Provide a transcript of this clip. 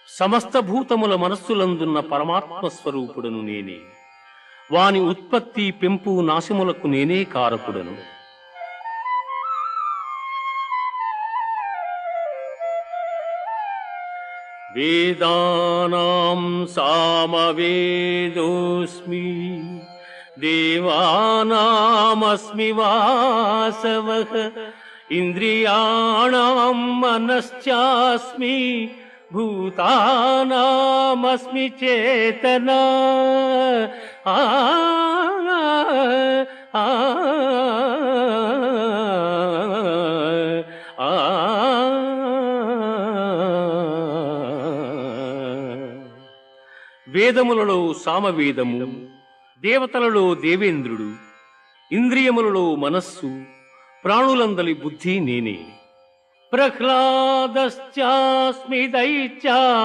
సమస్త భూతముల మనస్సులందున్న పరమాత్మ స్వరూపుడను నేనే. వాని ఉత్పత్తి పెంపు నాశములకు నేనే కారకుడను. వేదానాం సామవేదోస్మి, దేవానామస్మి వాసవః, ఇంద్రియాణాం మనశ్చాస్మి, భూతానామస్మి చేతనా. ఆ ఆ ఆ వేదములలో సామవేదము, దేవతలలో దేవేంద్రుడు, ఇంద్రియములలో మనస్సు, ప్రాణులందలి బుద్ధి నేనే. ప్రహ్లాదశ్చాస్మి దైత్యా